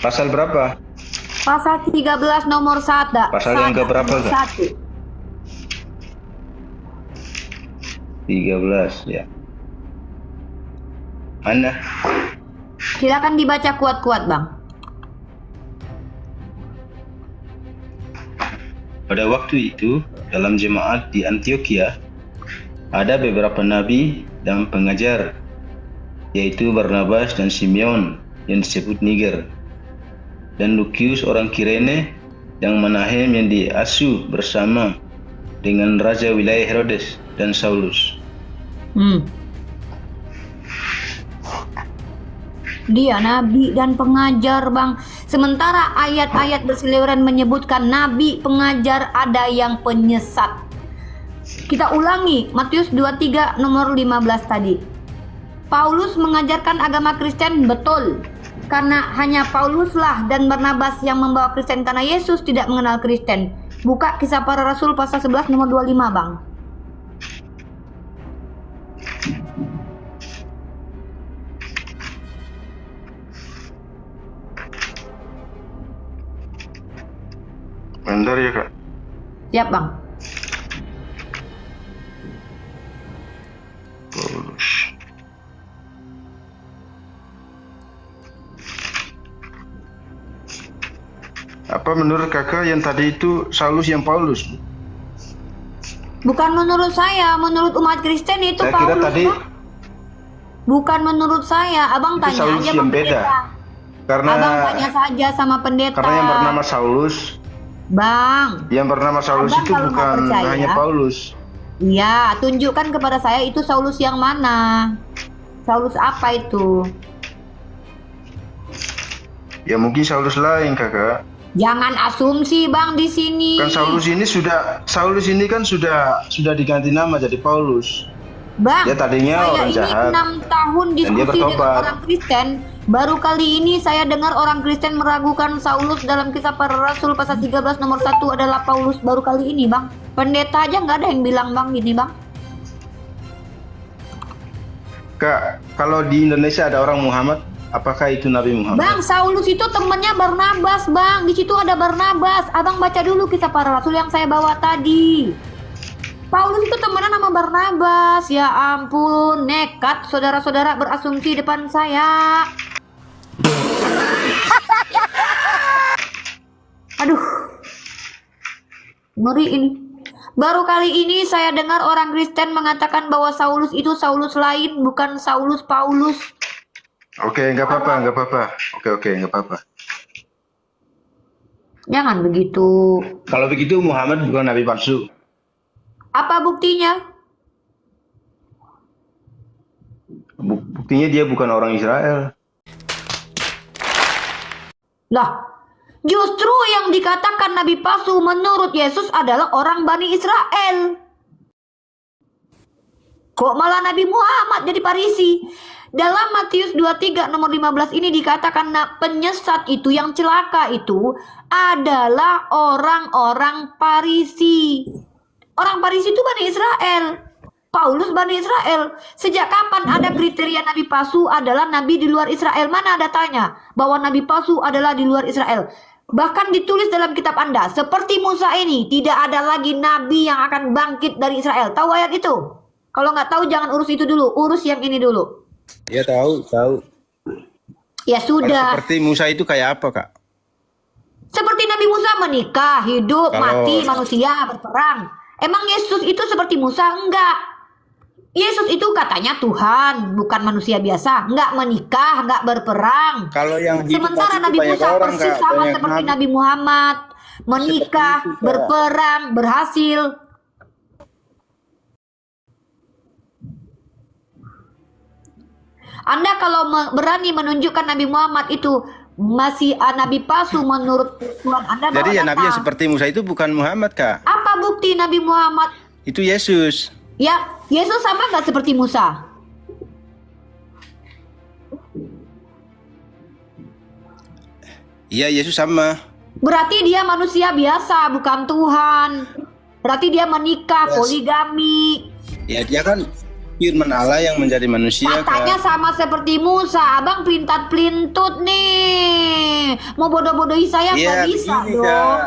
Pasal berapa? Pasal 13 nomor 1. Pasal yang keberapa, Kak? 1. 13 ya. Mana? Silakan dibaca kuat-kuat, Bang. Pada waktu itu, dalam jemaat di Antioquia, ada beberapa nabi dan pengajar, yaitu Barnabas dan Simeon yang disebut Niger, dan Lukius orang Kirene, dan Manahem yang diasuh bersama dengan Raja wilayah Herodes dan Saulus. Dia nabi dan pengajar, Bang. Sementara ayat-ayat berseliweran menyebutkan nabi, pengajar, ada yang penyesat. Kita ulangi Matius 23 nomor 15 tadi. Paulus mengajarkan agama Kristen, betul. Karena hanya Pauluslah dan Barnabas yang membawa Kristen, karena Yesus tidak mengenal Kristen. Buka Kisah Para Rasul pasal 11 nomor 25, Bang. Bentar ya, Kak. Siap, Bang. Paulus. Apa menurut kakak yang tadi itu Saulus yang Paulus? Bukan menurut saya, menurut umat Kristen itu Saya kira Paulus, tadi Bang. Bukan menurut saya, Abang itu tanya Saulus aja yang sama beda. pendeta. Karena Abang tanya saja sama pendeta. karena yang bernama Saulus, Bang, yang bernama Saulus Abang itu kalau nggak bukan percaya, hanya Paulus. iya, tunjukkan kepada saya itu Saulus yang mana? Saulus apa itu? Ya mungkin Saulus lain, kakak. Jangan asumsi, Bang, di sini. Kan Saulus ini kan sudah diganti nama jadi Paulus. Bang, Dia tadinya saya orang ini jahat. 6 tahun Dan dia diskusi dengan bertobat. orang Kristen. Baru kali ini saya dengar orang Kristen meragukan Saulus dalam Kisah Para Rasul pasal 13 nomor 1 adalah Paulus. Baru kali ini, Bang. Pendeta aja nggak ada yang bilang, Bang, gini, Bang. Kak, kalau di Indonesia ada orang Muhammad, apakah itu Nabi Muhammad? Bang, Saulus itu temennya Barnabas, Bang. Di situ ada Barnabas. Abang baca dulu Kisah Para Rasul yang saya bawa tadi. Paulus itu temenan sama Barnabas. Ya ampun, nekat saudara-saudara berasumsi depan saya. Aduh, ngeri ini. Baru kali ini saya dengar orang Kristen mengatakan bahwa Saulus itu Saulus lain, bukan Saulus Paulus. Oke, nggak apa-apa. Oke, nggak apa-apa. Jangan begitu. Kalau begitu Muhammad bukan Nabi palsu. Apa buktinya? Buktinya dia bukan orang Israel. Lah, justru yang dikatakan Nabi palsu menurut Yesus adalah orang Bani Israel. Kok malah Nabi Muhammad jadi Farisi? Dalam Matius 23 nomor 15 ini dikatakan penyesat itu, yang celaka itu adalah orang-orang Farisi. Orang Farisi itu Bani Israel. Paulus Bani Israel. Sejak kapan ada kriteria Nabi palsu adalah Nabi di luar Israel? Mana datanya bahwa Nabi palsu adalah di luar Israel? Bahkan ditulis dalam kitab Anda, seperti Musa ini, tidak ada lagi Nabi yang akan bangkit dari Israel. Tahu ayat itu? Kalau nggak tahu jangan urus itu dulu, urus yang ini dulu. Ya tahu. Ya sudah. Seperti Musa itu kayak apa, Kak? Seperti Nabi Musa menikah, hidup, mati, manusia, berperang. Emang Yesus itu seperti Musa? Enggak. Yesus itu katanya Tuhan, bukan manusia biasa. Enggak menikah, enggak berperang. Kalau yang Sementara Nabi Musa persis sama seperti Nabi Muhammad. Menikah, berperang, berhasil. Anda kalau berani menunjukkan Nabi Muhammad itu masih Nabi palsu menurut Tuhan Anda. Jadi ya Nabi yang seperti Musa itu bukan Muhammad, Kak. Apa bukti Nabi Muhammad? Itu Yesus. Ya, Yesus sama nggak seperti Musa? Iya, Yesus sama. Berarti dia manusia biasa, bukan Tuhan. Berarti dia menikah, poligami. Ya dia kan firman Allah yang menjadi manusia, Katanya Kak. sama seperti Musa. Abang pelintat-pelintut nih. Mau bodoh-bodohi saya Iya, nggak bisa begini, dong. Kak.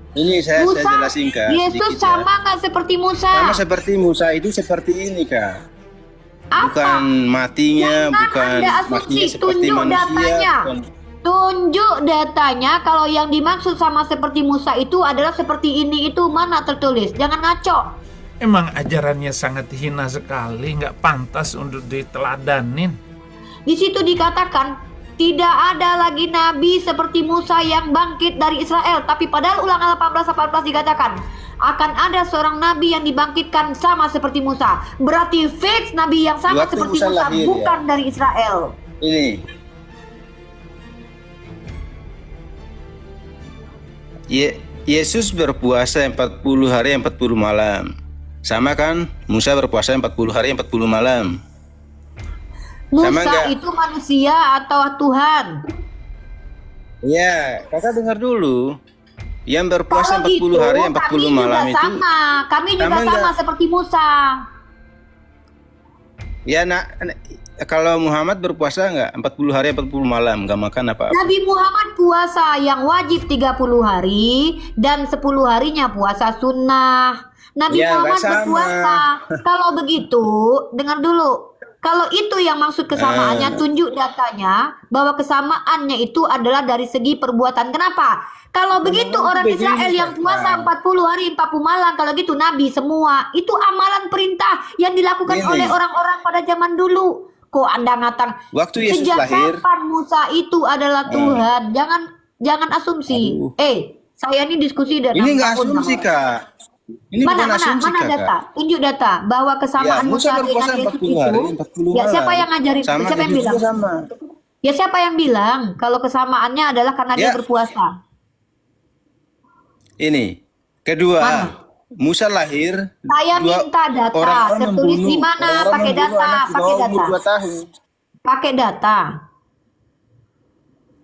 Ini saya Musa, jelasin, Kak, Yesus sedikit ya. sama nggak seperti Musa? Sama seperti Musa itu seperti ini, Kak. Apa? Bukan matinya, Jangan bukan Anda asumsi, matinya seperti tunjuk manusia. datanya. bukan- Tunjuk datanya kalau yang dimaksud sama seperti Musa itu adalah seperti ini, itu mana tertulis? Jangan ngaco. Emang ajarannya sangat hina sekali, nggak pantas untuk diteladanin. Di situ dikatakan tidak ada lagi nabi seperti Musa yang bangkit dari Israel, tapi padahal Ulangan 18:18 dikatakan akan ada seorang nabi yang dibangkitkan sama seperti Musa. Berarti fix nabi yang sama Waktu seperti Musa Musa lahir, bukan dari Israel. Ini. Yesus berpuasa 40 hari 40 malam. Sama kan? Musa berpuasa 40 hari 40 malam. Sama Musa nggak? itu manusia atau Tuhan? Ya, kakak dengar dulu. Yang berpuasa Kalau 40 hari gitu, 40 kami malam juga itu sama. Kami juga sama sama nggak? seperti Musa. ya kalau Muhammad berpuasa nggak 40 hari 40 malam, nggak makan apa-apa. Nabi Muhammad puasa yang wajib 30 hari dan 10 harinya puasa sunnah. Nabi Ya, Muhammad nggak sama. berpuasa. Kalau begitu, dengar dulu. Kalau itu yang maksud kesamaannya, tunjuk datanya bahwa kesamaannya itu adalah dari segi perbuatan. Kenapa? Kalau begitu orang begini, Israel yang puasa Kak. 40 hari 40 malam, kalau gitu Nabi semua. Itu amalan perintah yang dilakukan Gini. oleh orang-orang pada zaman dulu. Kok Anda ngatang Waktu Yesus sejak lahir, kapan Musa itu adalah Tuhan? Jangan asumsi. Aduh. Saya ini diskusi dan ini nggak asumsi, Kak. Ini bukan asumsi, mana Kak. data? Tunjuk data bahwa kesamaan Ya, Musa Musa berpuasa dengan Yesus 40 hari, itu. 40 Ya, siapa malam. yang ngajarin? Sama Siapa yang Yesus bilang? juga sama. Ya, siapa yang bilang kalau kesamaannya adalah karena dia Ya. berpuasa? Ini kedua, Mana? Musa lahir. Saya minta data. Orang-orang Tertulis membunuh- di mana? orang-orang Pakai membunuh data, anak di pakai bawah umur data. 2 tahun. Pakai data.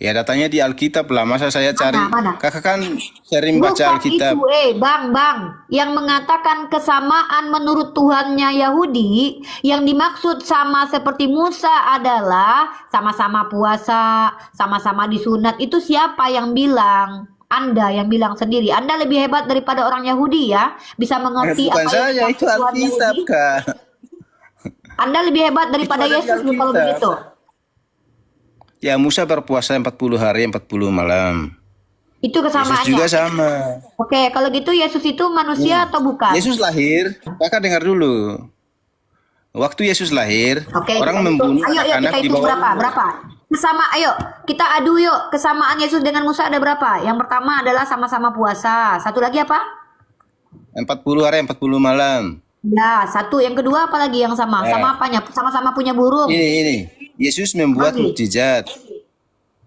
Ya, datanya di Alkitab lah. Masa saya cari? Mana? Kakak kan sering baca Bukan Alkitab. itu, Bang, yang mengatakan kesamaan menurut Tuhannya Yahudi, yang dimaksud sama seperti Musa adalah sama-sama puasa, sama-sama disunat. Itu siapa yang bilang? Anda yang bilang sendiri. Anda lebih hebat daripada orang Yahudi ya, bisa mengerti Bukan apa yang saya, dimaksud itu Tuhan Alkitab, Yahudi. Kak. Anda lebih hebat daripada Itu ada di Yesus kalau Alkitab. begitu. Ya, Musa berpuasa 40 hari 40 malam. Itu Yesus kesamaannya. juga sama. Oke, kalau gitu Yesus itu manusia atau bukan? Yesus lahir, kakak dengar dulu. Waktu Yesus lahir, Oke, orang kita membunuh hitung. Ayo anak-anak kita di hitung bawah. berapa? Ayo kita adu yuk. Kesamaan Yesus dengan Musa ada berapa? Yang pertama adalah sama-sama puasa. Satu lagi apa? 40 hari 40 malam. Ya, satu. Yang kedua apa lagi yang sama? Ya. Sama apanya? Sama-sama punya burung. Ini. Yesus membuat Lagi. mukjizat.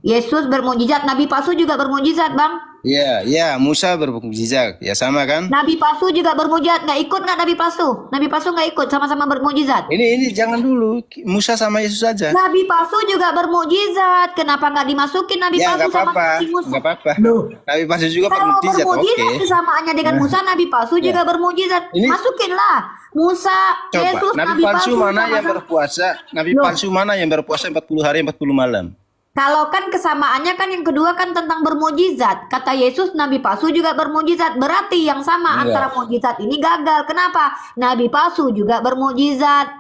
Yesus bermujizat. Nabi palsu juga bermujizat, Bang. Ya, Musa bermukjizat. Ya sama kan? Nabi palsu juga bermujizat. Nggak ikut nggak Nabi palsu? Nabi palsu nggak ikut. Sama-sama bermujizat. Ini jangan dulu. Musa sama Yesus aja. Nabi palsu juga bermujizat. Kenapa nggak dimasukin Nabi Ya, palsu nggak sama apa-apa. Nabi Musa? Nggak apa-apa. Loh. Nabi palsu juga Kalau bermukjizat. Oke. bermujizat kesamaannya dengan Musa, Nabi palsu juga bermujizat. Ini- Masukinlah Musa, Coba, Yesus, Nabi palsu mana yang sama-sama. berpuasa? Nabi Loh. palsu mana yang berpuasa 40 hari 40 malam? Kalau kan kesamaannya kan yang kedua kan tentang bermujizat. Kata Yesus, Nabi palsu juga bermujizat. Berarti yang sama Iya. antara mujizat ini gagal. Kenapa? Nabi palsu juga bermujizat.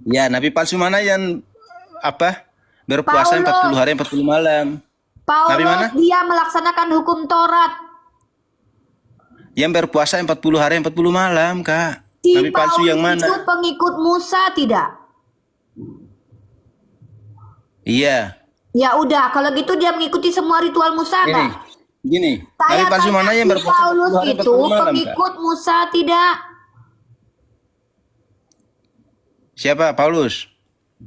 Ya, Nabi palsu mana yang berpuasa Paulus. 40 hari 40 malam? Nabi mana? Paulus dia melaksanakan hukum Taurat. Yang berpuasa 40 hari 40 malam, Kak. Si Nabi palsu Paulus yang mana? itu pengikut Musa tidak? Iya. Ya udah, kalau gitu dia mengikuti semua ritual Musa Gini. enggak? Gini. Nabi Saya palsu tanya, mana yang si berpuasa Paulus 40 hari itu 40 malam, Kak? pengikut Musa tidak? Siapa? Paulus.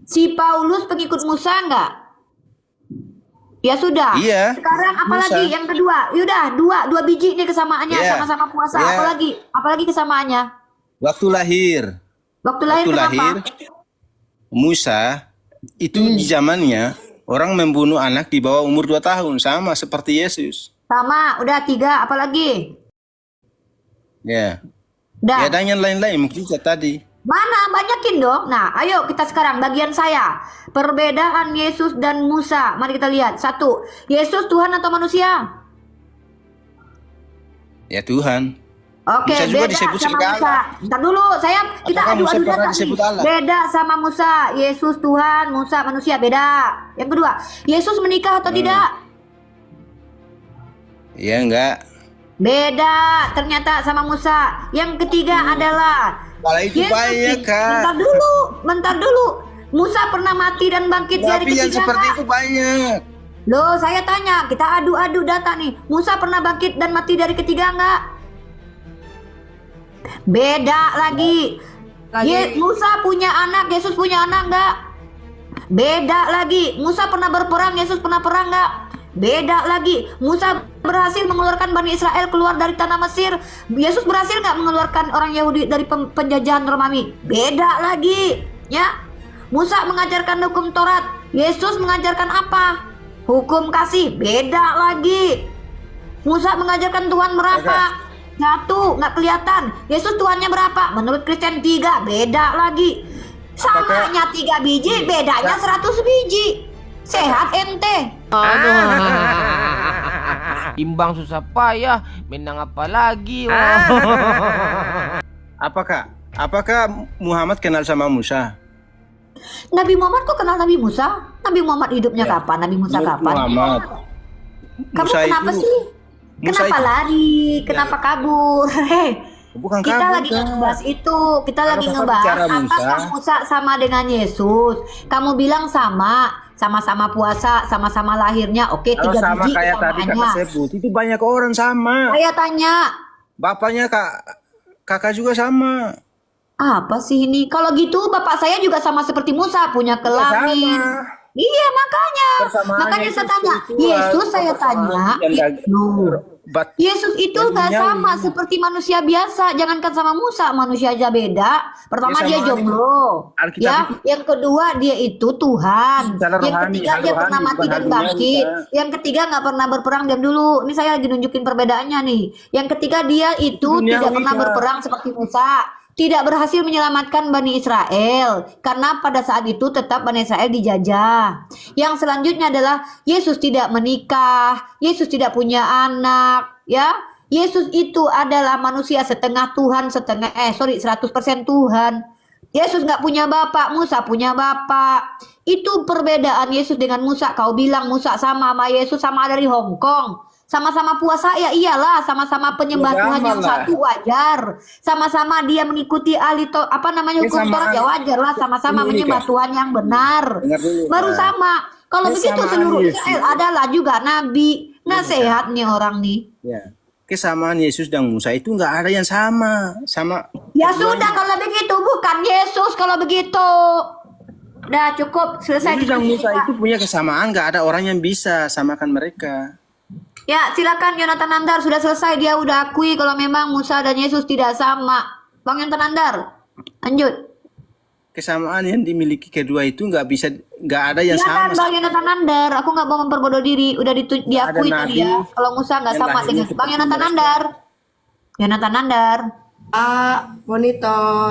Si Paulus pengikut Musa enggak? Ya sudah. Iya, Sekarang apa Musa. lagi yang kedua? Yaudah, dua biji nih kesamaannya, Iya. sama-sama puasa. Iya. Apalagi kesamaannya? Waktu lahir. Waktu lahir kenapa? Musa itu di zamannya orang membunuh anak di bawah umur 2 tahun, sama seperti Yesus. Sama, udah 3, apalagi? Ya. Udah. Ya, dan yang lain-lain mukjizat tadi. Mana? Banyakin dong. Nah, ayo kita sekarang bagian saya. Perbedaan Yesus dan Musa. Mari kita lihat. 1. Yesus Tuhan atau manusia? Ya Tuhan. Oke, Musa juga beda disebut sama sebagai Musa. Ntar dulu, kita Apakah Musa adu-adu pernah data nih. disebut Allah? Beda sama Musa. Yesus Tuhan, Musa manusia, beda. Yang kedua, Yesus menikah atau tidak? Ya enggak. Beda ternyata sama Musa. Yang ketiga adalah Kalau itu banyak, Kak. Bentar dulu. Musa pernah mati dan bangkit dari Tapi yang ketiga seperti nggak? itu banyak. Loh, saya tanya, kita adu-adu data nih. Musa pernah bangkit dan mati dari ketiga nggak? Beda lagi. Musa punya anak, Yesus punya anak nggak? Beda lagi. Musa pernah berperang, Yesus pernah perang nggak? Beda lagi. Musa berhasil mengeluarkan Bani Israel keluar dari tanah Mesir. Yesus berhasil nggak mengeluarkan orang Yahudi dari penjajahan Romawi? Beda lagi. Ya. Musa mengajarkan hukum Taurat. Yesus mengajarkan apa? Hukum kasih. Beda lagi. Musa mengajarkan Tuhan berapa? 1, nggak kelihatan. Yesus Tuhannya berapa? Menurut Kristen 3. Beda lagi. Samanya 3 biji, bedanya 100 biji. Sehat ente. Imbang susah payah, menang apa lagi? Apakah Muhammad kenal sama Musa? Nabi Muhammad kok kenal Nabi Musa? Nabi Muhammad hidupnya kapan? Nabi Musa kapan? Muhammad. Kamu Musa kenapa itu- sih? Musa Kenapa itu- lari? Kenapa kabur? Bukan Kita kabur, lagi Kak. ngebahas itu. Kita Kalau lagi Kakak ngebahas bicara Musa. apakah Musa sama dengan Yesus. Kamu bilang sama-sama puasa, sama-sama lahirnya. Oke, Kalau 3 sama biji kayak tadi kakak kesamaannya. sebut, itu banyak orang sama. Saya tanya, Bapaknya kakak juga sama. apa sih ini? Kalau gitu bapak saya juga sama seperti Musa, punya kelamin. Sama. Iya, makanya Persamaannya saya itu tanya. spiritual, Yesus saya persamaan tanya. yang Loh, But Yesus itu yang nggak duniawi. sama seperti manusia biasa. Jangankan sama Musa, manusia aja beda. Pertama Ya, dia sama jomblo, Alkitab ya. itu- Yang kedua dia itu Tuhan. Secara Yang rohani, ketiga hal dia pernah rohani, mati bukan dan hal duniawi, bangkit. Kak. Yang ketiga nggak pernah berperang. Diam dulu. Ini saya lagi nunjukin perbedaannya nih. Yang ketiga dia itu duniawi, tidak pernah Kak. berperang seperti Musa. Tidak berhasil menyelamatkan Bani Israel karena pada saat itu tetap Bani Israel dijajah. Yang selanjutnya adalah Yesus tidak menikah, Yesus tidak punya anak, ya. Yesus itu adalah manusia setengah Tuhan, 100% Tuhan. Yesus nggak punya bapak, Musa punya bapak. Itu perbedaan Yesus dengan Musa. Kau bilang Musa sama Yesus sama dari Hong Kong. Sama-sama puasa ya iyalah, sama-sama penyembah Ya, Tuhan yang sama lah. satu wajar. Sama-sama dia mengikuti hukum Kesamaan. Taurat ya wajar lah, sama-sama Ini, menyembah Kak. Tuhan yang benar. Dengar dulu, Baru Kak. sama. Kalau begitu Kesamaan seluruh Yesus. Israel adalah juga nabi. Nah, sehat nih orang nih. Ya. Kesamaan Yesus dan Musa itu nggak ada yang sama. Ya sudah kalau begitu bukan Yesus kalau begitu. Udah cukup selesai Yesus dan diskusi Musa kita. itu punya kesamaan, nggak ada orang yang bisa samakan mereka. Ya, silakan Yonatan Nandar sudah selesai, dia udah akui kalau memang Musa dan Yesus tidak sama. Bang Yonatan Nandar, lanjut. Kesamaan yang dimiliki kedua itu nggak ada yang Silakan sama. Bang Yonatan Nandar, aku nggak mau memperbodoh diri, udah diakui Ada tadi ya. nabi Kalau Musa nggak yang sama lahirnya dengan Bang seperti Yonatan mereka. Nandar. Yonatan Nandar, Monitor.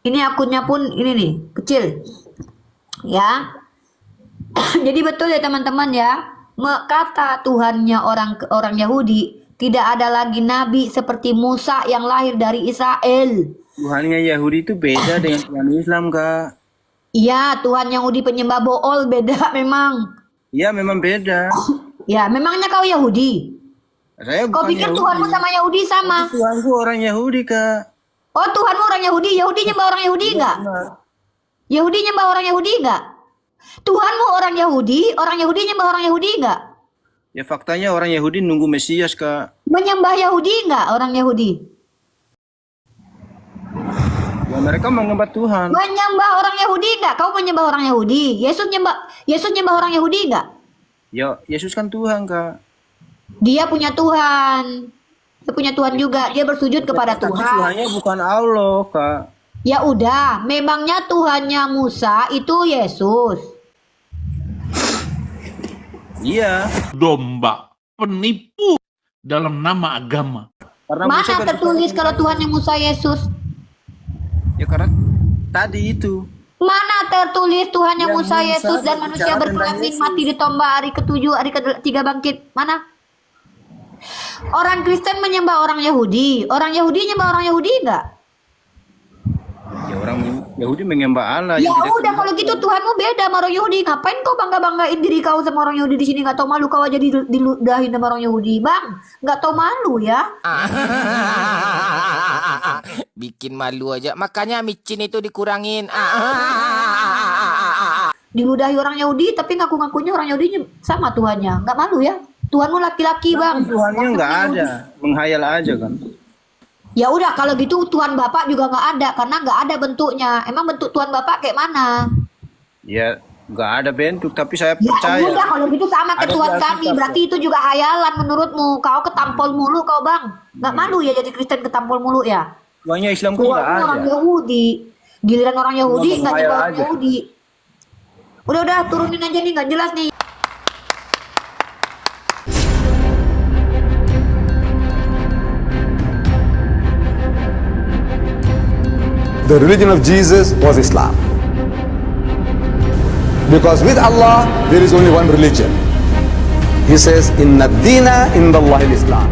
ini akunnya pun ini nih kecil, ya. Jadi betul ya teman-teman ya, kata Tuhannya orang Yahudi tidak ada lagi nabi seperti Musa yang lahir dari Israel. Tuhannya Yahudi itu beda dengan Tuhan Islam, Kak. Iya, Tuhan Yahudi penyembah Bool beda memang. Iya, memang beda. Ya, memangnya kau Yahudi? Saya Kau bukan pikir Yahudi. Tuhanmu sama Yahudi sama? Tuhanku orang Yahudi, Kak. Oh, Tuhanmu orang Yahudi. Yahudi nyembah orang Yahudi enggak? Yahudi nyembah orang Yahudi enggak? Tuhanmu orang Yahudi nyembah orang Yahudi enggak? Ya faktanya orang Yahudi nunggu Mesias, Kak. Menyembah Yahudi enggak orang Yahudi? Ya mereka menyembah Tuhan. Menyembah orang Yahudi enggak? Kau menyembah orang Yahudi. Yesus nyembah orang Yahudi enggak? Ya Yesus kan Tuhan, Kak. Dia punya Tuhan. Dia punya Tuhan juga. Dia bersujud kepada Tapi Tuhan. Tuhannya bukan Allah, Kak. Ya udah, memangnya Tuhannya Musa itu Yesus. Iya. Domba, penipu dalam nama agama. Karena Mana Musa tertulis kalau Tuhannya Musa Yesus? Ya karena tadi itu. Mana tertulis Tuhannya Yang Musa Musa Yesus dan berbicara manusia tentang berkelamin Yesus. mati ditombak hari ke-7, hari ke-3 bangkit? Mana? Orang Kristen menyembah orang Yahudi. Orang Yahudi nyembah orang Yahudi enggak? Ya orang Yahudi menyembah Allah Ya yang tidak udah kalau gitu Tuhanmu beda sama orang Yahudi. Ngapain kau bangga-banggain diri kau sama orang Yahudi di sini? Nggak tahu malu kau aja diludahin sama orang Yahudi, Bang. Nggak tahu malu ya. Bikin malu aja. Makanya micin itu dikurangin. Diludahi orang Yahudi tapi ngaku-ngakunya orang Yahudi sama Tuhannya. Nggak malu ya? Tuhanmu laki-laki, Bang. Tuhannya nggak ada, menghayal aja kan. Ya udah kalau gitu Tuhan Bapak juga nggak ada karena nggak ada bentuknya. Emang bentuk Tuhan Bapak kayak mana? Ya nggak ada bentuk, tapi saya Ya percaya. udah kalau gitu sama ke Ada Tuhan di kami. Alkitab, Berarti itu juga hayalan menurutmu. Kau ketampol mulu kau, Bang. Nggak malu ya jadi Kristen ketampol mulu ya? Tuhannya Islam tuh nggak Tuhanmu orang ada. Yahudi. Giliran orang Yahudi Ngomong nggak hayal nyembah orang aja. Yahudi. Udah turunin aja nih nggak jelas nih. The religion of Jesus was Islam. Because with Allah, there is only one religion. He says, Inna dina inda Allahi Islam.